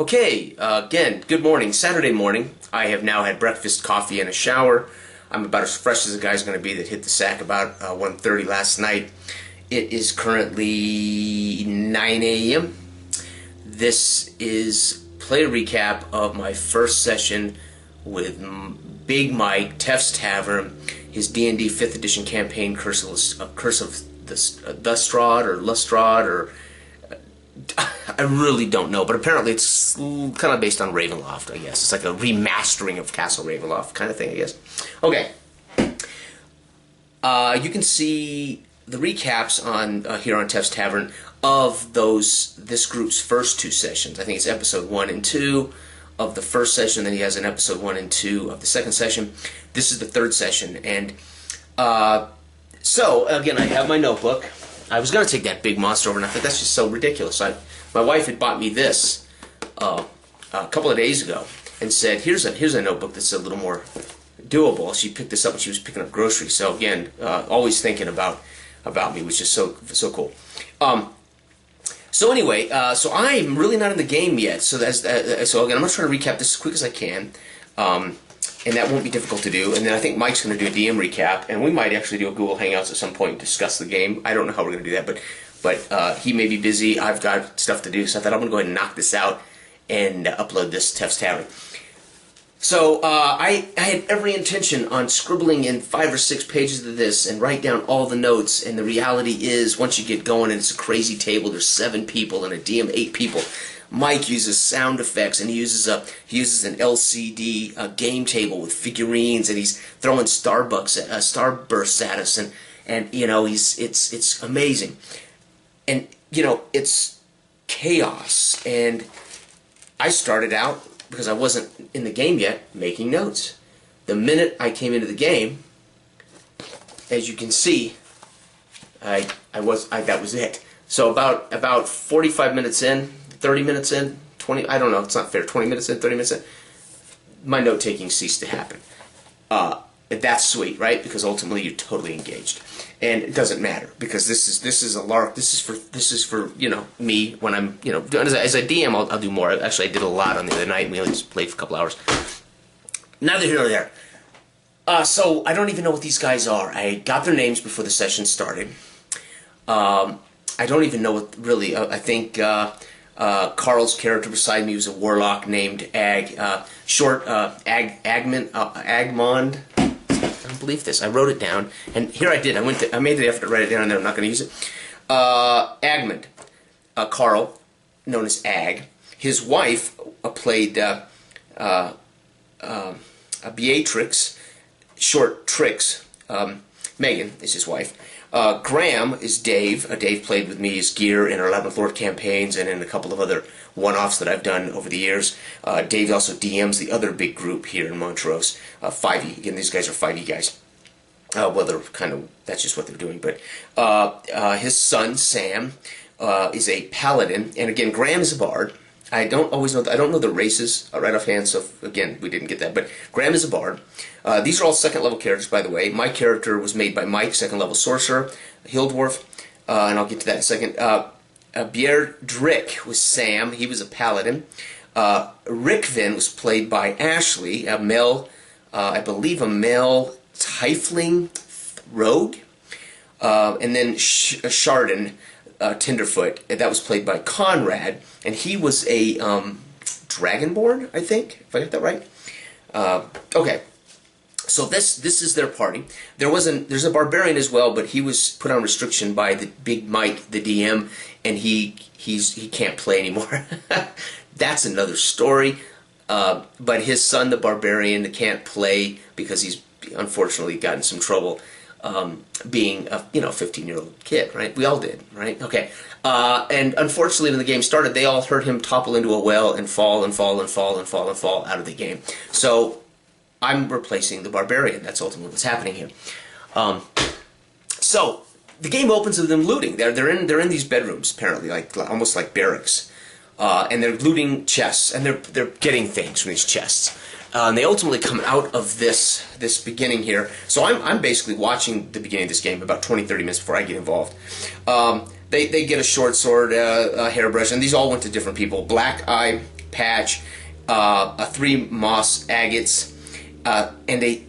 Okay, again, good morning. Saturday morning. I have now had breakfast, coffee, and a shower. I'm about as fresh as a guy's going to be that hit the sack about 1:30 last night. It is currently 9 a.m. This is play recap of my first session with Big Mike, Tef's Tavern, his D&D 5th edition campaign, Curse of the Strahd or Lestrade, or I really don't know, but apparently it's kind of based on Ravenloft, I guess. It's like a remastering of Castle Ravenloft kind of thing, I guess. Okay. You can see the recaps on here on Tef's Tavern of this group's first two sessions. I think it's episode 1 and 2 of the first session, then he has an episode 1 and 2 of the second session. This is the third session, and so, again, I have my notebook. I was going to take that big monster over, and I thought that's just so ridiculous. My wife had bought me this a couple of days ago and said, here's a notebook that's a little more doable. She picked this up when she was picking up groceries. So again, always thinking about me, which is so cool. So anyway, so I'm really not in the game yet. So so again, I'm going to try to recap this as quick as I can. And that won't be difficult to do. And then I think Mike's going to do a DM recap, and we might actually do a Google Hangouts at some point and discuss the game. I don't know how we're going to do that, but he may be busy. I've got stuff to do, so I thought I'm going to go ahead and knock this out and upload this to Tef's Tavern. So I had every intention on scribbling in 5 or 6 pages of this and write down all the notes, and the reality is once you get going and it's a crazy table, there's 7 people and a DM 8 people. Mike uses sound effects, and he uses an LCD game table with figurines, and he's throwing starbursts at us, and you know it's amazing, and you know it's chaos. And I started out, because I wasn't in the game yet, making notes. The minute I came into the game, as you can see, that was it. So about 45 minutes in. 30 minutes in, 20, I don't know, it's not fair, 20 minutes in, 30 minutes in, my note-taking ceased to happen. That's sweet, right? Because ultimately you're totally engaged. And it doesn't matter, because this is a lark, this is for you know, me, when I'm, you know, as a DM, I'll do more. Actually, I did a lot on the other night, and we only just played for a couple hours. Neither here nor there. So, I don't even know what these guys are. I got their names before the session started. I don't even know what, really, I think, Carl's character beside me was a warlock named Agmond. I don't believe this. I wrote it down, and here I did. I made the effort to write it down, and then I'm not going to use it. Agmond, Carl, known as Ag. His wife played Beatrix, short Trix. Megan is his wife. Graham is Dave. Dave played with me as Gear in our 11th Lord campaigns and in a couple of other one-offs that I've done over the years. Dave also DMs the other big group here in Montrose, 5e. Again, these guys are 5e guys. Well, they're kind of, that's just what they're doing. But his son, Sam, is a paladin. And again, Graham is a bard. I don't know the races right offhand, so again, we didn't get that. But Graham is a bard. These are all second-level characters, by the way. My character was made by Mike, second-level sorcerer, Hildwarf, and I'll get to that in a second. Bierdrick was Sam. He was a paladin. Rickvin was played by Ashley, a male, I believe a male tiefling rogue. And then Chardon, Tenderfoot, that was played by Conrad, and he was a Dragonborn, I think, if I got that right. Okay, so this is their party. There's a barbarian as well, but he was put on restriction by the Big Mike, the DM, and he can't play anymore. That's another story. But his son, the barbarian, can't play because he's unfortunately got in some trouble. Being a 15-year-old kid, right? We all did, right? Okay. And unfortunately, when the game started, they all heard him topple into a well and fall and fall and fall and fall and fall out of the game. So I'm replacing the barbarian. That's ultimately what's happening here. So the game opens with them looting. They're in these bedrooms apparently, almost like barracks, and they're looting chests, and they're getting things from these chests. And they ultimately come out of this beginning here. So I'm basically watching the beginning of this game about 20-30 minutes before I get involved. They get a short sword, a hairbrush, and these all went to different people. Black Eye patch, 3 moss agates, and a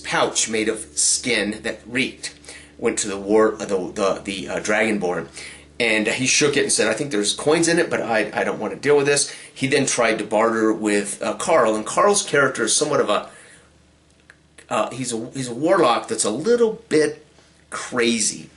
pouch made of skin that reeked. Went to the Dragonborn, and he shook it and said, "I think there's coins in it, but I don't want to deal with this." He then tried to barter with Carl, and Carl's character is somewhat of a he's a warlock that's a little bit crazy,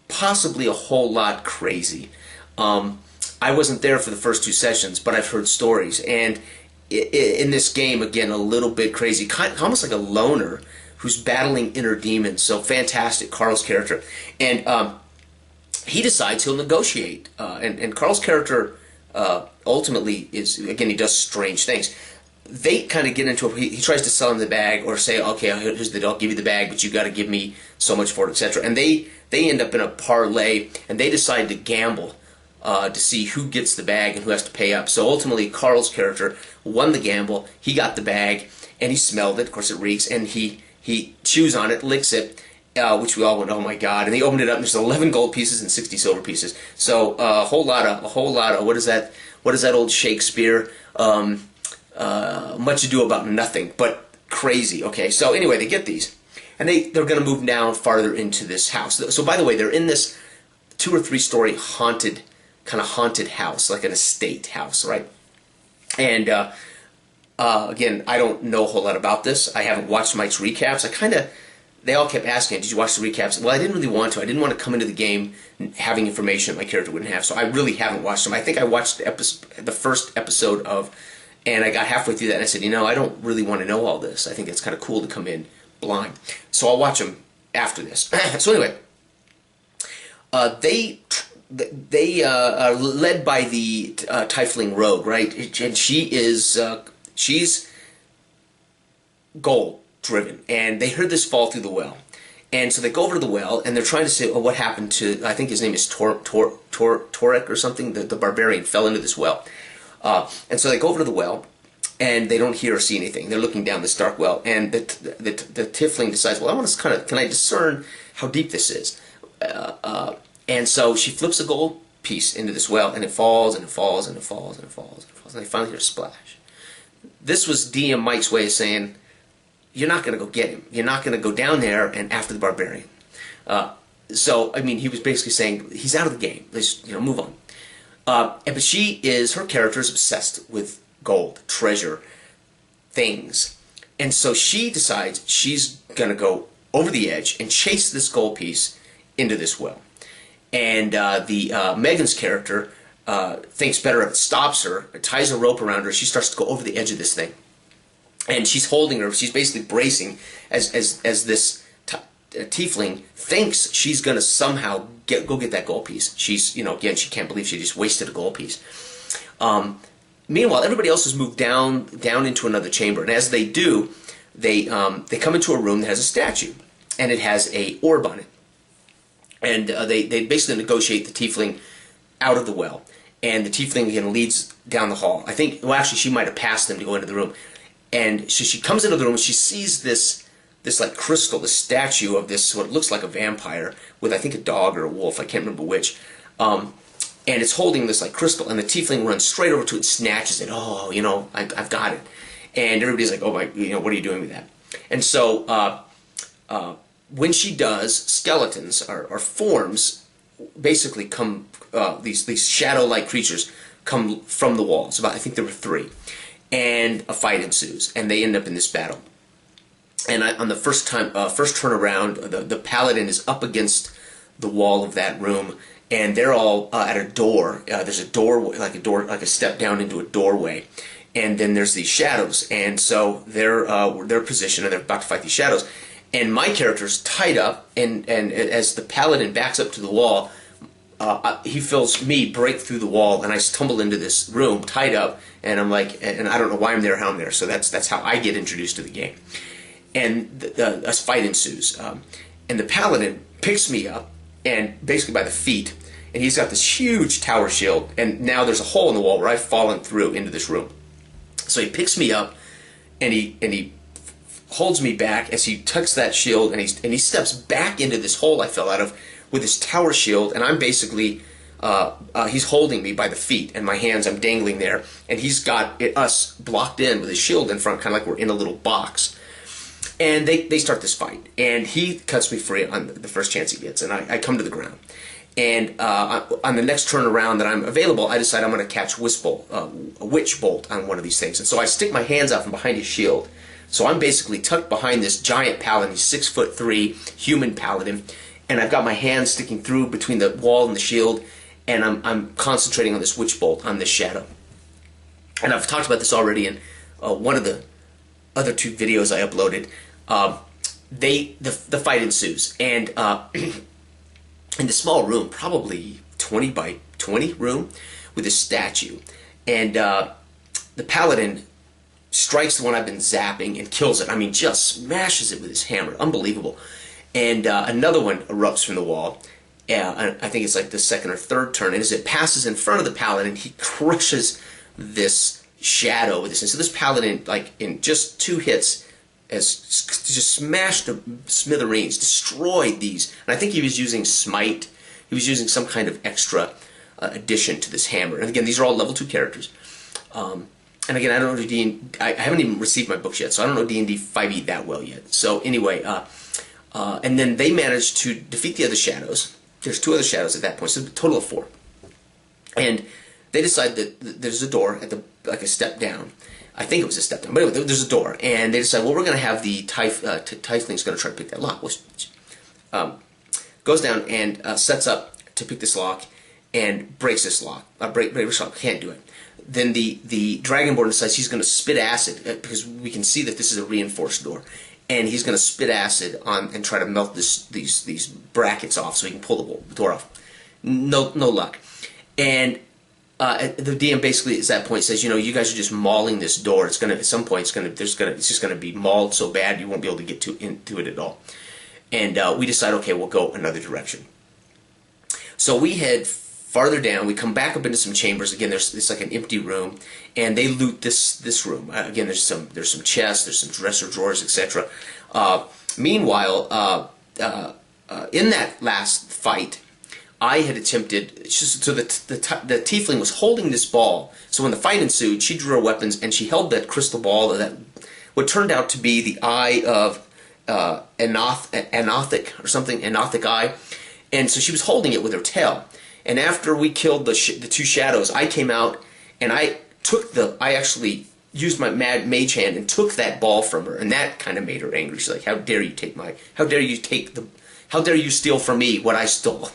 possibly a whole lot crazy. I wasn't there for the first 2 sessions, but I've heard stories, and in this game, again, a little bit crazy, almost like a loner who's battling inner demons. So fantastic, Carl's character. And he decides he'll negotiate. And Carl's character ultimately is, again, he does strange things. They kind of get into it. He tries to sell him the bag or say, okay, I'll give you the bag, but you got to give me so much for it, etc. And they end up in a parlay, and they decide to gamble to see who gets the bag and who has to pay up. So ultimately, Carl's character won the gamble. He got the bag, and he smelled it. Of course, it reeks, and he chews on it, licks it, which we all went, oh my God! And he opened it up, and there's 11 gold pieces and 60 silver pieces. So a whole lot of what is that? What is that old Shakespeare? Much ado about nothing, but crazy. Okay, so anyway, they get these, and they're going to move down farther into this house. So by the way, they're in this 2 or 3 story haunted house, like an estate house, right? And again, I don't know a whole lot about this. I haven't watched Mike's recaps. They all kept asking, did you watch the recaps? Well, I didn't really want to. I didn't want to come into the game having information my character wouldn't have, so I really haven't watched them. I think I watched the first episode and I got halfway through that, and I said, I don't really want to know all this. I think it's kind of cool to come in blind. So I'll watch them after this. So anyway, they are led by the Tiefling rogue, right? And she's gold driven, and they heard this fall through the well, and so they go over to the well, and they're trying to say, what happened to? I think his name is Torek or something. The barbarian fell into this well, and so they go over to the well, and they don't hear or see anything. They're looking down this dark well, and the Tiefling decides, well, I want to can I discern how deep this is? And so she flips a gold piece into this well, and it falls, and it falls, and it falls, and it falls, and it falls, and they finally hear a splash. This was DM Mike's way of saying, you're not going to go get him. You're not going to go down there and after the barbarian. So, I mean, he was basically saying, he's out of the game. Let's, move on. But her character is obsessed with gold, treasure, things. And so she decides she's going to go over the edge and chase this gold piece into this well. And Megan's character thinks better of it, stops her, ties a rope around her. She starts to go over the edge of this thing, and she's holding her. She's basically bracing as this tiefling thinks she's going to somehow go get that gold piece. She's again, she can't believe she just wasted a gold piece. Meanwhile, everybody else has moved down into another chamber, and as they do, they come into a room that has a statue, and it has a orb on it. And they basically negotiate the tiefling out of the well. And the tiefling again leads down the hall. I think, well, actually, she might have passed them to go into the room. And so she comes into the room and she sees this like crystal, the statue of this what looks like a vampire with, I think, a dog or a wolf. I can't remember which. And it's holding this like crystal. And the tiefling runs straight over to it and snatches it. Oh, I've got it. And everybody's like, oh my, what are you doing with that? And so when she does, skeletons or forms basically come, these shadow-like creatures come from the walls. I think there were 3. And a fight ensues, and they end up in this battle. And on the first turn around, the paladin is up against the wall of that room, and they're all at a door. There's a door, like a step down into a doorway. And then there's these shadows, and so they're positioned, and they're about to fight these shadows. And my character's tied up, and as the paladin backs up to the wall, he feels me break through the wall, and I stumble into this room tied up, and I'm like, and I don't know why I'm there, how I'm there. So that's how I get introduced to the game. And a fight ensues, and the paladin picks me up, and basically by the feet, and he's got this huge tower shield, and now there's a hole in the wall where I've fallen through into this room. So he picks me up, and he holds me back as he tucks that shield, and he steps back into this hole I fell out of with his tower shield, and I'm basically he's holding me by the feet, and my hands, I'm dangling there, and he's got us blocked in with his shield in front, kind of like we're in a little box. And they start this fight, and he cuts me free on the first chance he gets, and I come to the ground. And on the next turn around that I'm available, I decide I'm going to catch a witch bolt on one of these things. And so I stick my hands out from behind his shield. So I'm basically tucked behind this giant paladin. He's 6'3", human paladin, and I've got my hands sticking through between the wall and the shield, and I'm concentrating on this witch bolt on this shadow. And I've talked about this already in one of the other 2 videos I uploaded. The fight ensues, and in the small room, probably 20 by 20 room, with a statue, and the paladin strikes the one I've been zapping and kills it. I mean, just smashes it with his hammer. Unbelievable. And another one erupts from the wall. I think it's like the second or third turn, and as it passes in front of the paladin, he crushes this shadow with this. And so this paladin, like in just 2 hits, has just smashed to smithereens, destroyed these. And I think he was using smite. He was using some kind of extra addition to this hammer. And again, these are all level 2 characters. And again, I don't know D&D. I haven't even received my books yet, so I don't know D&D 5e that well yet. So anyway, and then they managed to defeat the other shadows. There's 2 other shadows at that point, so a total of 4. And they decide that there's a door at like a step down. I think it was a step down, but anyway, there's a door, and they decide, well, we're going to have the tiefling's going to try to pick that lock. Goes down and sets up to pick this lock, and breaks this lock. Breaks this lock. Can't do it. Then the Dragonborn decides he's going to spit acid, because we can see that this is a reinforced door, and he's going to spit acid on and try to melt these brackets off so he can pull the door off. No luck. And the DM basically at that point says, you guys are just mauling this door. It's gonna at some point it's just gonna be mauled so bad you won't be able to get into it at all. And we decide, okay, we'll go another direction. So we head farther down. We come back up into some chambers. Again, it's like an empty room, and they loot this room. Again, there's some chests, there's some dresser drawers, etc. Meanwhile, in that last fight, I had attempted, so the tiefling was holding this ball, so when the fight ensued, she drew her weapons, and she held that crystal ball, what turned out to be the eye of Anothic, or something, Anothic eye, and so she was holding it with her tail. And after we killed the 2 shadows, I came out, and I actually used my mage hand and took that ball from her, and that kind of made her angry. She's like, how dare you steal from me what I stole?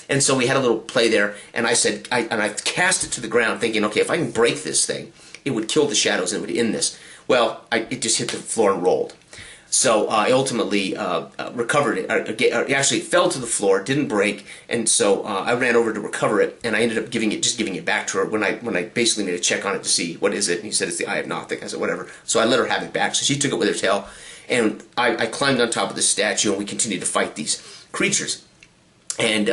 And so we had a little play there, and I said, I cast it to the ground, thinking, okay, if I can break this thing, it would kill the shadows and it would end this. Well, it just hit the floor and rolled. So I ultimately recovered it. It actually fell to the floor, didn't break, and so I ran over to recover it, and I ended up giving it back to her when I basically made a check on it to see what is it, and he said it's the Eye of Nothic. I said whatever. So I let her have it back. So she took it with her tail, and I climbed on top of the statue, and we continued to fight these creatures. And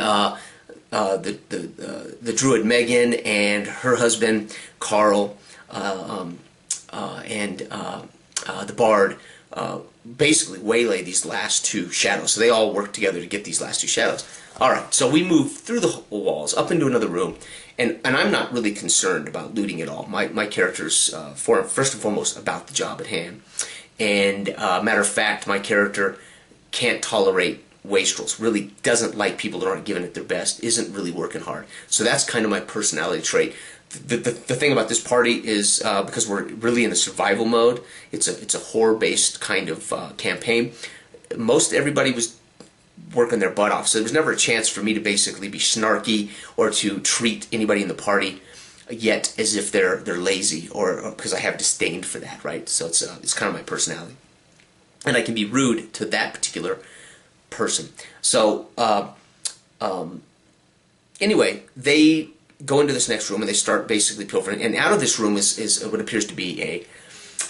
the druid Megan and her husband Carl and the bard basically waylay these last 2 shadows. So they all work together to get these last 2 shadows. Alright, so we move through the walls, up into another room, and I'm not really concerned about looting at all. My character's, first and foremost, about the job at hand. And matter of fact, my character can't tolerate wastrels, really doesn't like people that aren't giving it their best, isn't really working hard. So that's kind of my personality trait. The thing about this party is because we're really in a survival mode, it's a horror-based kind of campaign. Most everybody was working their butt off, so there was never a chance for me to basically be snarky or to treat anybody in the party yet as if they're lazy or because I have disdain for that, right? So it's kind of my personality, and I can be rude to that particular person. So anyway, they go into this next room and they start basically pilfering, and out of this room is what appears to be a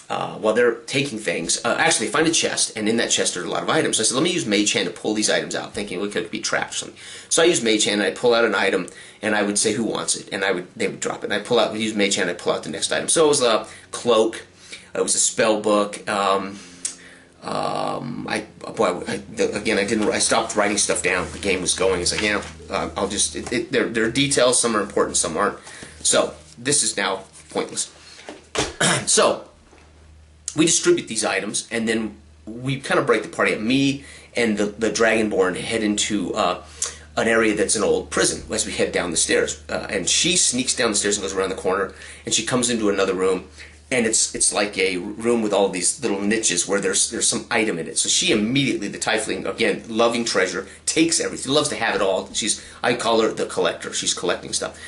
while they're taking things, actually they find a chest, and in that chest are a lot of items. So I said, let me use Mage Hand to pull these items out, thinking it could be trapped or something. So I use Mage Hand, and I pull out an item, and I would say who wants it, and they would drop it. And I use Mage Hand, and I pull out the next item. So it was a cloak, it was a spell book, a boy, again, I stopped writing stuff down. The game was going. It's like, I'll just, there are details. Some are important, some aren't. So this is now pointless. So we distribute these items, and then we kind of break the party up. Me and the Dragonborn head into an area that's an old prison as we head down the stairs. And she sneaks down the stairs and goes around the corner, and she comes into another room. And it's like a room with all these little niches where there's some item in it. So she immediately, the tiefling, again, loving treasure, takes everything, loves to have it all. I call her the collector. She's collecting stuff.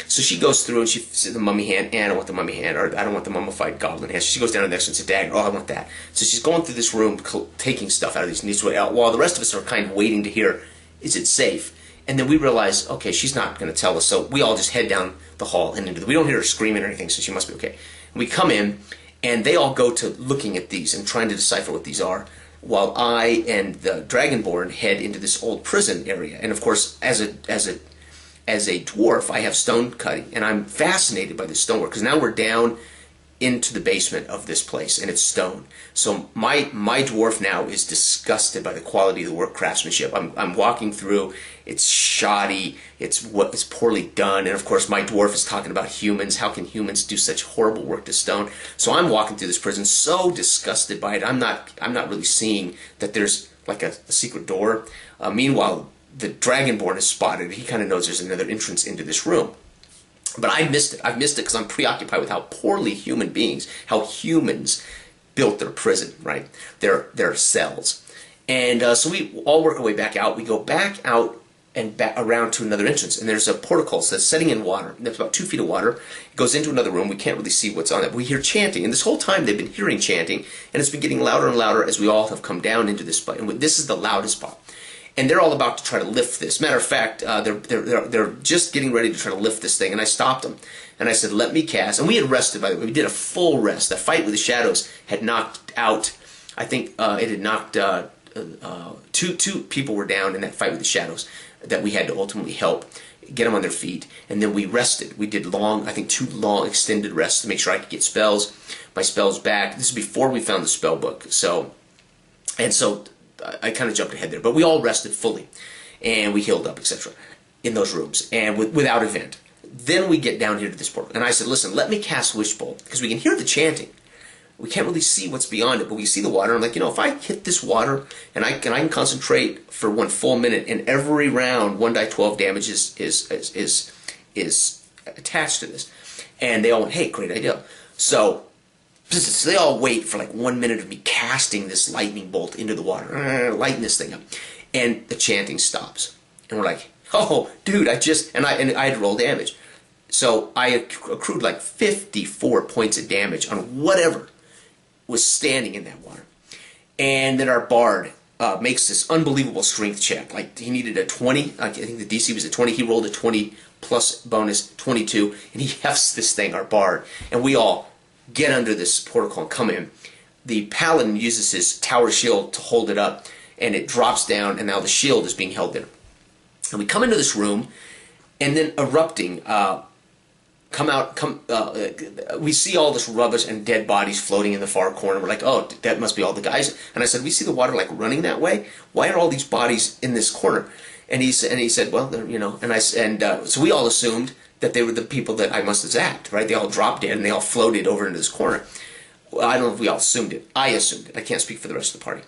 So she goes through and she says the mummy hand, and I want the mummy hand, or I don't want the mummified goblin hand. She goes down to the next one and says, dagger, oh, I want that. So she's going through this room, taking stuff out of these niches, while the rest of us are kind of waiting to hear, is it safe? And then we realize, okay, she's not going to tell us, so we all just head down the hall and we don't hear her screaming or anything, so she must be okay. We come in, and they all go to looking at these and trying to decipher what these are, while I and the Dragonborn head into this old prison area. And of course, as a dwarf, I have stone cutting, and I'm fascinated by this stonework, because now we're down into the basement of this place, and it's stone. So my dwarf now is disgusted by the quality of the work craftsmanship. I'm walking through, it's shoddy, it's poorly done, and of course my dwarf is talking about humans. How can humans do such horrible work to stone? So I'm walking through this prison so disgusted by it. I'm not really seeing that there's like a secret door. Meanwhile, the Dragonborn is spotted. He kind of knows there's another entrance into this room. But I missed it. I've missed it because I'm preoccupied with how poorly human beings, how humans built their prison, right? Their cells. And so we all work our way back out. We go back out and back around to another entrance. And there's a portico that's setting in water. There's about 2 feet of water. It goes into another room. We can't really see what's on it. We hear chanting. And this whole time they've been hearing chanting. And it's been getting louder and louder as we all have come down into this spot. And this is the loudest spot. And they're all about to try to lift this. Matter of fact, they're just getting ready to try to lift this thing, and I stopped them. And I said, let me cast. And we had rested, by the way. We did a full rest. The fight with the shadows had knocked out, I think it had knocked, two people were down in that fight with the shadows that we had to ultimately help get them on their feet. And then we rested. We did I think 2 long extended rests to make sure I could get my spells back. This is before we found the spell book. So I kind of jumped ahead there, but we all rested fully, and we healed up, etc., in those rooms, and without event. Then we get down here to this portal, and I said, listen, let me cast Wish Bolt, because we can hear the chanting. We can't really see what's beyond it, but we see the water. I'm like, if I hit this water, and I can concentrate for 1 full minute, and every round 1d12 damage is attached to this. And they all went, hey, great idea. So they all wait for like 1 minute of me casting this lightning bolt into the water, lighting this thing up, and the chanting stops. And we're like, oh, dude, I had to roll damage. So I accrued like 54 points of damage on whatever was standing in that water. And then our bard makes this unbelievable strength check. Like, he needed a 20. I think the DC was a 20. He rolled a 20 plus bonus 22, and he hefts this thing, our bard. And we all get under this portico and come in. The paladin uses his tower shield to hold it up, and it drops down, and now the shield is being held there. And we come into this room, and then erupting, we see all this rubbish and dead bodies floating in the far corner. We're like, oh, that must be all the guys. And I said, we see the water like running that way. Why are all these bodies in this corner? And he said, well, so we all assumed that they were the people that I must have zapped, right? They all dropped in, and they all floated over into this corner. Well, I don't know if we all assumed it. I assumed it. I can't speak for the rest of the party.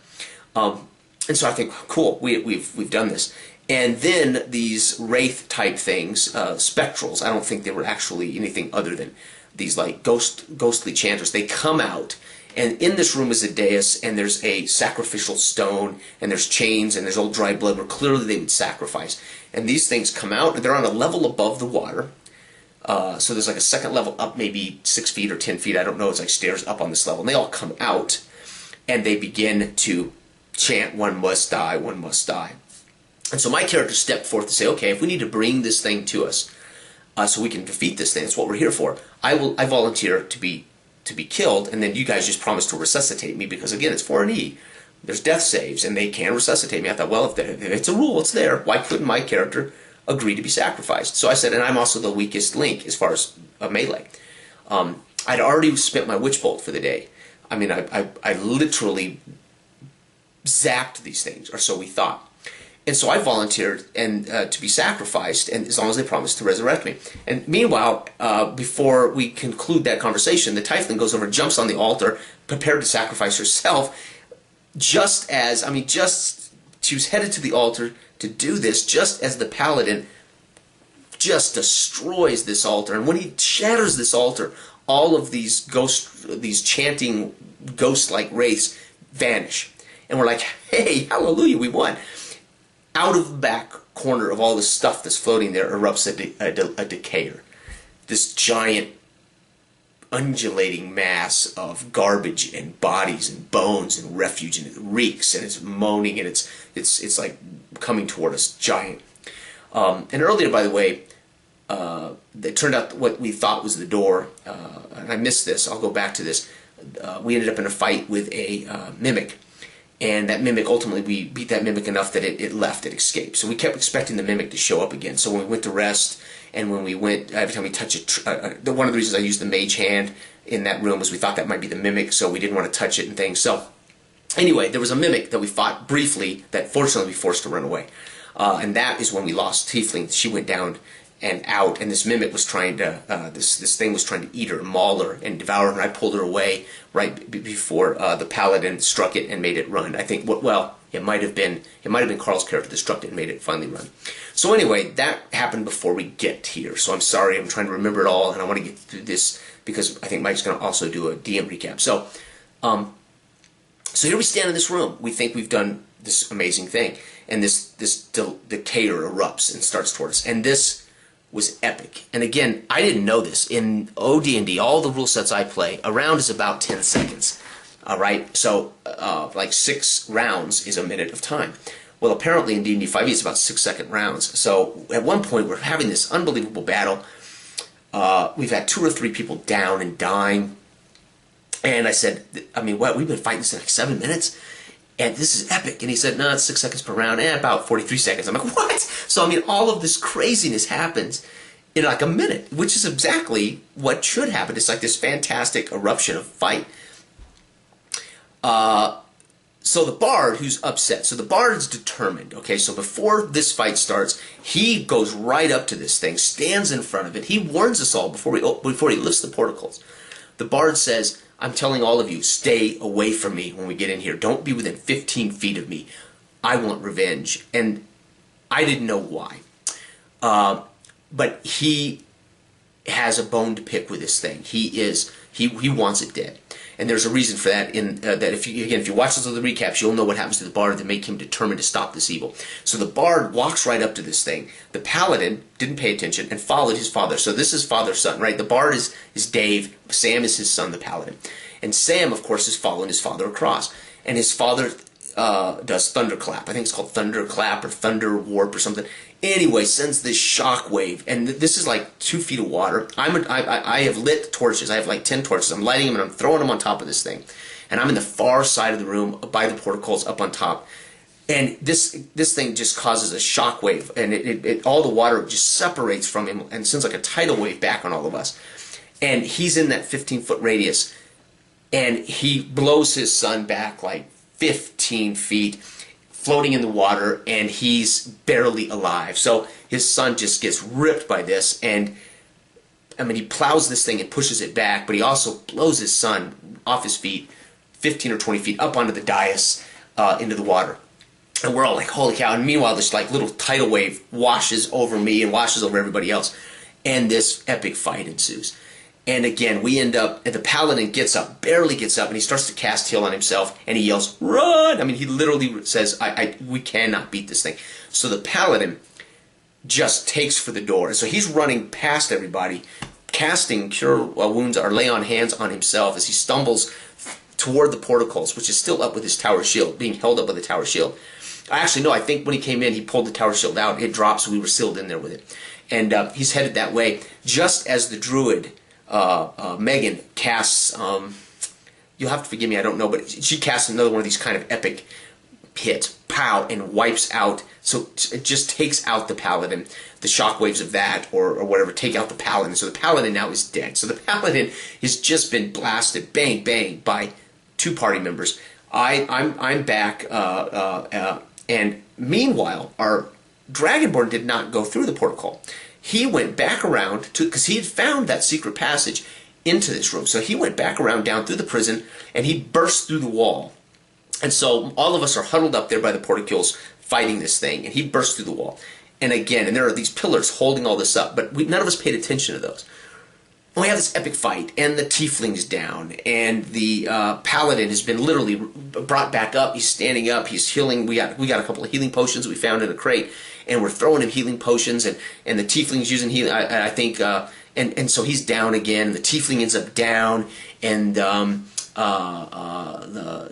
And so I think, cool, we've done this. And then these wraith-type things, spectrals, I don't think they were actually anything other than these like ghostly chanters. They come out, and in this room is a dais, and there's a sacrificial stone, and there's chains, and there's old dry blood where clearly they would sacrifice. And these things come out, and they're on a level above the water. So there's like a second level up, maybe 6 feet or 10 feet, I don't know, it's like stairs up on this level. And they all come out, and they begin to chant, one must die, one must die. And so my character stepped forth to say, okay, if we need to bring this thing to us so we can defeat this thing, that's what we're here for, I volunteer to be killed, and then you guys just promise to resuscitate me, because again, it's 4E. There's death saves, and they can resuscitate me. I thought, well, if it's a rule, it's there. Why couldn't my character agree to be sacrificed? So I said, and I'm also the weakest link as far as melee. I'd already spent my witch bolt for the day. I mean, I literally zapped these things, or so we thought. And so I volunteered and to be sacrificed, and as long as they promised to resurrect me. And meanwhile, before we conclude that conversation, the Tiefling goes over, jumps on the altar, prepared to sacrifice herself. Just as, she was headed to the altar to do this, just as the paladin just destroys this altar. And when he shatters this altar, all of these chanting ghost-like wraiths vanish. And we're like, hey, hallelujah, we won. Out of the back corner of all the stuff that's floating there erupts a decayer. This giant undulating mass of garbage and bodies and bones and refuge, and it reeks and it's moaning and it's like coming toward us, giant. And earlier, by the way, it turned out what we thought was the door, and I missed this, I'll go back to this. We ended up in a fight with a mimic. And that mimic, ultimately, we beat that mimic enough that it left, it escaped. So we kept expecting the mimic to show up again. So when we went to rest, and when we went, every time we touch one of the reasons I used the mage hand in that room was we thought that might be the mimic, so we didn't want to touch it and things. So anyway, there was a mimic that we fought briefly that fortunately we forced to run away. And that is when we lost Tiefling. She went down and out, and this mimic was trying to, this thing was trying to eat her, maul her, and devour her, and I pulled her away right before the paladin struck it and made it run. I think, well, it might have been Carl's character that struck it and made it finally run. So anyway, that happened before we get here, so I'm sorry, I'm trying to remember it all, and I want to get through this, because I think Mike's going to also do a DM recap. So, so here we stand in this room. We think we've done this amazing thing, and this decayer erupts and starts towards us, and this was epic. And again, I didn't know this. In OD&D, all the rule sets I play, a round is about 10 seconds. Alright? So, like 6 rounds is a minute of time. Well, apparently in D&D 5e it's about 6-second rounds. So, at one point we're having this unbelievable battle. We've had 2 or 3 people down and dying. And I said, what? We've been fighting this in like 7 minutes? And this is epic. And he said, no, it's 6 seconds per round, about 43 seconds. I'm like, what? So, all of this craziness happens in like a minute, which is exactly what should happen. It's like this fantastic eruption of fight. So the bard, who's upset, so the bard is determined, okay? So before this fight starts, he goes right up to this thing, stands in front of it. He warns us all before he lifts the portacles. The bard says, I'm telling all of you, stay away from me when we get in here. Don't be within 15 feet of me. I want revenge. And I didn't know why. But he has a bone to pick with this thing. He wants it dead. And there's a reason for that. That if you watch those other recaps, you'll know what happens to the bard that make him determined to stop this evil. So the bard walks right up to this thing. The paladin didn't pay attention and followed his father. So this is father's son, right? The bard is Dave. Sam is his son, the paladin. And Sam, of course, is following his father across. And his father does thunderclap. I think it's called thunderclap or thunder warp or something. Anyway, sends this shock wave, and this is like 2 feet of water. I have lit torches. I have like 10 torches. I'm lighting them and I'm throwing them on top of this thing. And I'm in the far side of the room by the portacles up on top. And this thing just causes a shock wave, and all the water just separates from him and sends like a tidal wave back on all of us. And he's in that 15-foot radius, and he blows his son back like 15 feet, floating in the water, and he's barely alive. So his son just gets ripped by this, and he plows this thing and pushes it back, but he also blows his son off his feet 15 or 20 feet up onto the dais into the water. And we're all like, holy cow. And meanwhile, this like little tidal wave washes over me and washes over everybody else, and this epic fight ensues. And again, we end up, and the paladin gets up, barely gets up, and he starts to cast heal on himself, and he yells, run! He literally says, we cannot beat this thing. So the paladin just takes for the door. And so he's running past everybody, casting Cure Wounds or Lay on Hands on himself as he stumbles toward the portacles, which is still up with his tower shield, being held up by the tower shield. Actually, no, I think when he came in, he pulled the tower shield out. It dropped, so we were sealed in there with it. And he's headed that way, just as the druid Megan casts, you'll have to forgive me, I don't know, but she casts another one of these kind of epic hits, pow, and wipes out, so it just takes out the paladin, the shockwaves of that, or whatever, take out the paladin, so the paladin now is dead. So the paladin has just been blasted, bang, bang, by 2 party members. I'm back, and meanwhile, our Dragonborn did not go through the protocol. He went back around to, because he had found that secret passage into this room. So he went back around down through the prison, and he burst through the wall. And so all of us are huddled up there by the porticoles fighting this thing, and he burst through the wall. And again, and there are these pillars holding all this up, but none of us paid attention to those. And we have this epic fight, and the tiefling's down, and the paladin has been literally brought back up. He's standing up. He's healing. We got a couple of healing potions we found in a crate, and we're throwing him healing potions, and the tiefling's using healing. I think, and so he's down again. The tiefling ends up down, and the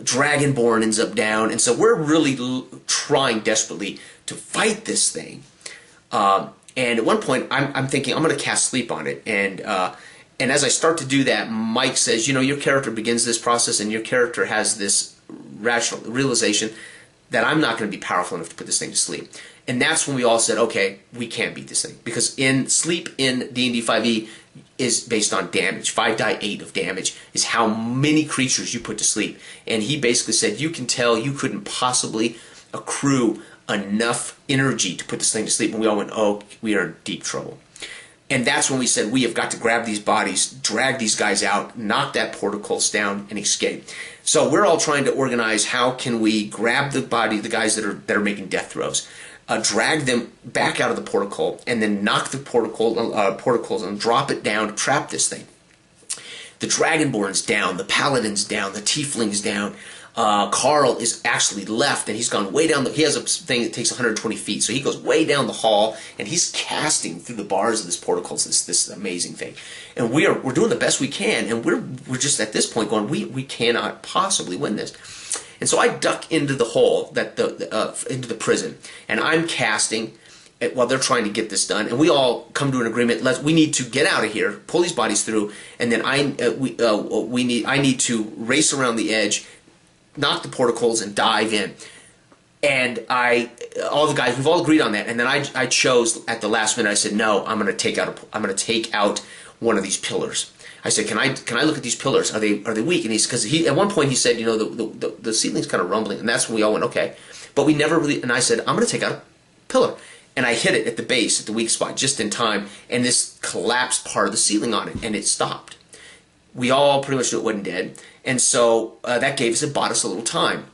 dragonborn ends up down, and so we're really trying desperately to fight this thing. And at one point, I'm thinking I'm going to cast sleep on it, and as I start to do that, Mike says, you know, your character begins this process, and your character has this rational realization that I'm not going to be powerful enough to put this thing to sleep. And that's when we all said, okay, we can't beat this thing, because in sleep in D&D 5e is based on damage. 5 die 8 of damage is how many creatures you put to sleep. And he basically said, you can tell you couldn't possibly accrue enough energy to put this thing to sleep. And we all went, oh, we are in deep trouble. And that's when we said, we have got to grab these bodies, drag these guys out, knock that portcullis down, and escape. So we're all trying to organize how can we grab the body, the guys that are making death throws, drag them back out of the portico, and then knock the portcullis and drop it down, trap this thing. The Dragonborn's down, the Paladin's down, the Tiefling's down. Carl is actually left, and he's gone way down. He has a thing that takes 120 feet, so he goes way down the hall, and he's casting through the bars of this portico. This amazing thing, and we're doing the best we can, and we're just at this point going, we cannot possibly win this. And so I duck into the hole into the prison, and I'm casting while they're trying to get this done, and we all come to an agreement. We need to get out of here, pull these bodies through, and then I need to race around the edge, knock the portcullis, and dive in. And all the guys, we've all agreed on that. And then I chose at the last minute. I said, no, I'm going to take out one of these pillars. I said, can I look at these pillars? Are they weak? And because at one point he said, you know, the ceiling's kind of rumbling, and that's when we all went, okay. But we never really. And I said, I'm going to take out a pillar, and I hit it at the base, at the weak spot, just in time. And this collapsed part of the ceiling on it, and it stopped. We all pretty much knew it wasn't dead. And so that bought us a little time.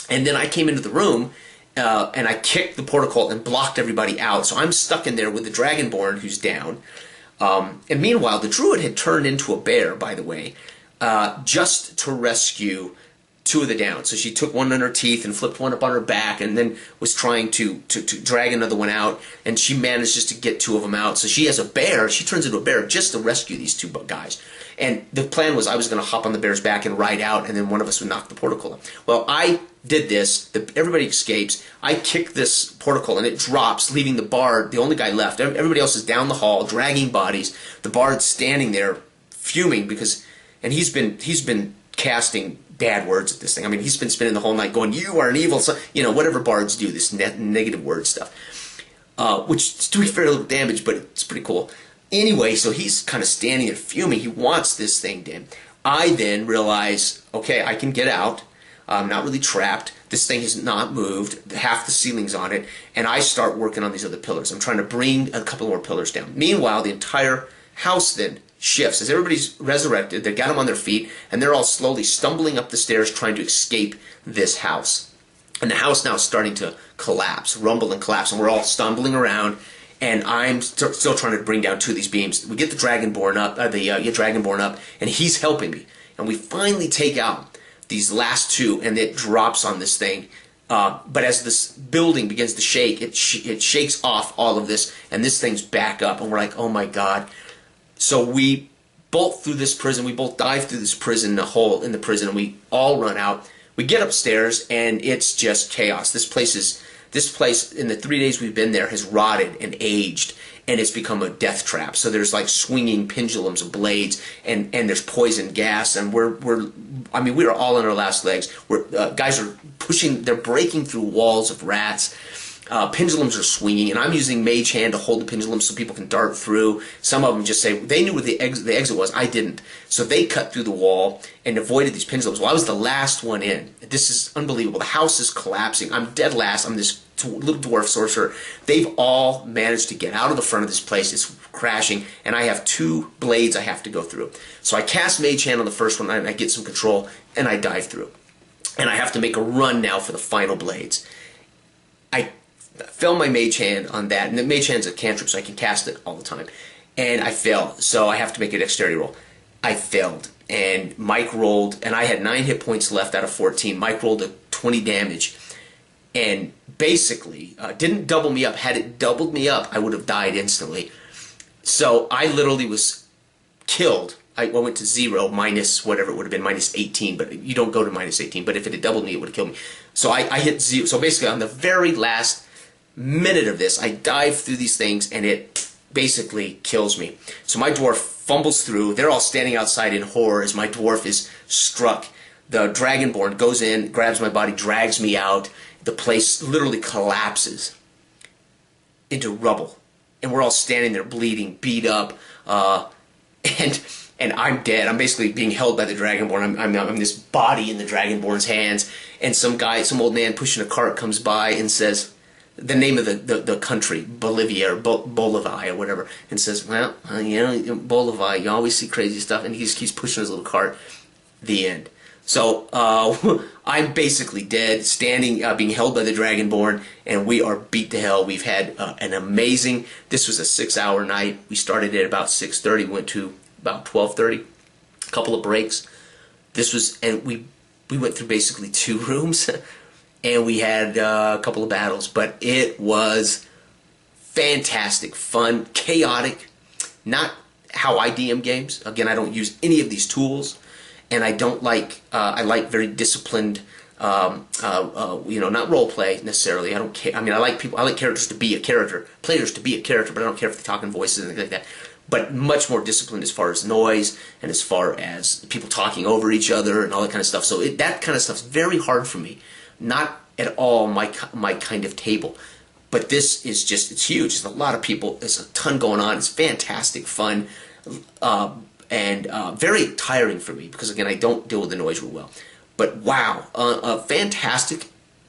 And then I came into the room, and I kicked the portico and blocked everybody out. So I'm stuck in there with the Dragonborn, who's down. And meanwhile, the Druid had turned into a bear, by the way, just to rescue two of the down. So she took one in her teeth and flipped one up on her back, and then was trying to drag another one out. And she managed just to get two of them out. So she has a bear. She turns into a bear just to rescue these two guys. And the plan was I was going to hop on the bear's back and ride out, and then one of us would knock the portico up. Well, I did this. Everybody escapes. I kick this portico, and it drops, leaving the bard, the only guy left. Everybody else is down the hall, dragging bodies. The bard's standing there, fuming and he's been casting bad words at this thing. I mean, he's been spending the whole night going, "You are an evil son," you know, whatever bards do, this negative word stuff, which is doing fairly little damage, but it's pretty cool. Anyway, so he's kind of standing there fuming. He wants this thing dead. I then realize, okay, I can get out. I'm not really trapped. This thing has not moved. Half the ceiling's on it. And I start working on these other pillars. I'm trying to bring a couple more pillars down. Meanwhile, the entire house then shifts. As everybody's resurrected, they got them on their feet, and they're all slowly stumbling up the stairs trying to escape this house. And the house now is starting to collapse, rumble and collapse, and we're all stumbling around. And I'm still trying to bring down two of these beams. We get the Dragonborn up, and he's helping me. And we finally take out these last two, and it drops on this thing. But as this building begins to shake, it shakes off all of this, and this thing's back up. And we're like, oh my God. So we bolt through this prison. We both dive through this prison, the hole in the prison, and we all run out. We get upstairs, and it's just chaos. This place, in the 3 days we've been there, has rotted and aged, and it's become a death trap. So there's like swinging pendulums of blades, and there's poison gas, and we are all on our last legs. Guys are pushing, they're breaking through walls of rats. Pendulums are swinging, and I'm using Mage Hand to hold the pendulum so people can dart through. Some of them just say, they knew where the exit was, I didn't. So they cut through the wall and avoided these pendulums. Well, I was the last one in. This is unbelievable. The house is collapsing. I'm dead last. I'm this little dwarf sorcerer. They've all managed to get out of the front of this place. It's crashing, and I have 2 blades I have to go through. So I cast Mage Hand on the first one, and I get some control, and I dive through. And I have to make a run now for the final blades. I fell my Mage Hand on that, and the Mage Hand's a cantrip, so I can cast it all the time. And I fail, so I have to make a dexterity roll. I failed, and Mike rolled, and I had 9 hit points left out of 14. Mike rolled a 20 damage, and basically didn't double me up. Had it doubled me up, I would have died instantly. So I literally was killed. I went to 0 minus whatever it would have been, minus 18, but you don't go to minus 18. But if it had doubled me, it would have killed me. So I hit 0. So basically, on the very last minute of this, I dive through these things, and it basically kills me. So my dwarf fumbles through. They're all standing outside in horror as my dwarf is struck. The Dragonborn goes in, grabs my body, drags me out. The place literally collapses into rubble. And we're all standing there bleeding, beat up, and I'm dead. I'm basically being held by the Dragonborn. I'm this body in the Dragonborn's hands, and some old man pushing a cart comes by and says the name of the country, Bolivia or Bolivia or whatever, and says, well, Bolivia, you always see crazy stuff, and he just keeps pushing his little cart. The end. So I'm basically dead, standing, being held by the Dragonborn, and we are beat to hell. We've had an amazing. This was a 6-hour night. We started at about 6:30, went to about 12:30. A couple of breaks. This was, and we went through basically 2 rooms, and we had a couple of battles. But it was fantastic, fun, chaotic. Not how I DM games. Again, I don't use any of these tools. And I don't like, I like very disciplined, not role play necessarily. I don't care. I mean, I like characters to be a character, players to be a character, but I don't care if they talk in voices and things like that. But much more disciplined as far as noise and as far as people talking over each other and all that kind of stuff. So that kind of stuff's very hard for me. Not at all my kind of table. But this is just, it's huge. There's a lot of people. There's a ton going on. It's fantastic fun. And very tiring for me because, again, I don't deal with the noise real well. But wow, a fantastic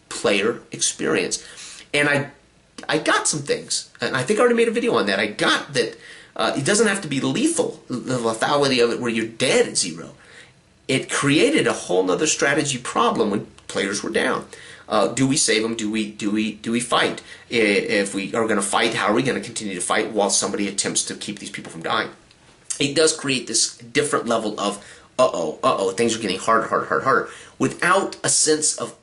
player experience. And I got some things, and I think I already made a video on that. I got that it doesn't have to be lethal, the lethality of it where you're dead at 0. It created a whole other strategy problem when players were down. Do we save them? Do we fight? If we are going to fight, how are we going to continue to fight while somebody attempts to keep these people from dying? It does create this different level of things are getting harder, without a sense of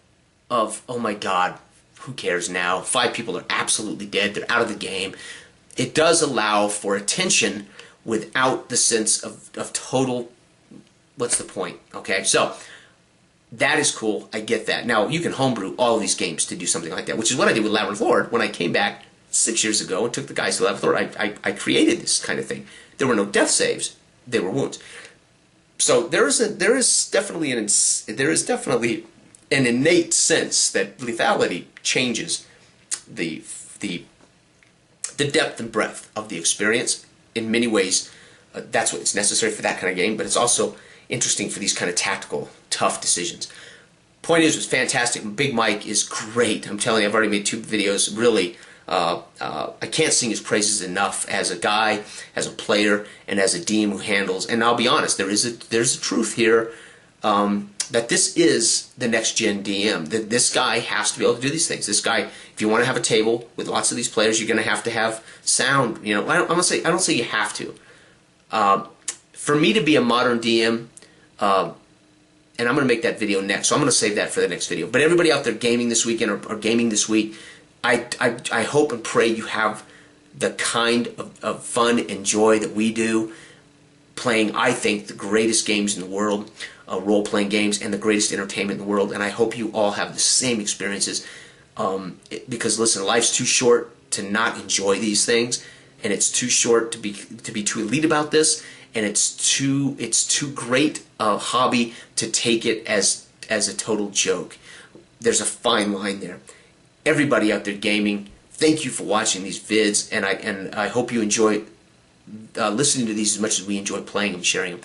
oh my God, who cares now? 5 people are absolutely dead. They're out of the game. It does allow for attention without the sense of total. What's the point? Okay, so that is cool. I get that. Now you can homebrew all of these games to do something like that, which is what I did with Labyrinth Lord when I came back 6 years ago and took the guys to Labyrinth Lord. I created this kind of thing. There were no death saves; they were wounds. So there is definitely an innate sense that lethality changes the depth and breadth of the experience. In many ways, that's what's necessary for that kind of game. But it's also interesting for these kind of tactical, tough decisions. Point is, it was fantastic. Big Mike is great. I'm telling you, I've already made 2 videos. Really. I can't sing his praises enough as a guy, as a player, and as a DM who handles. And I'll be honest, there's a truth here that this is the next gen DM. That this guy has to be able to do these things. This guy, if you want to have a table with lots of these players, you're going to have sound. You know, I don't say you have to. For me to be a modern DM, and I'm going to make that video next, so I'm going to save that for the next video. But everybody out there gaming this weekend or gaming this week, I hope and pray you have the kind of fun and joy that we do playing, I think, the greatest games in the world, role-playing games, and the greatest entertainment in the world. And I hope you all have the same experiences because, listen, life's too short to not enjoy these things, and it's too short to be too elite about this, and it's too great a hobby to take it as a total joke. There's a fine line there. everybody out there gaming, thank you for watching these vids, and I hope you enjoy listening to these as much as we enjoy playing them, sharing them.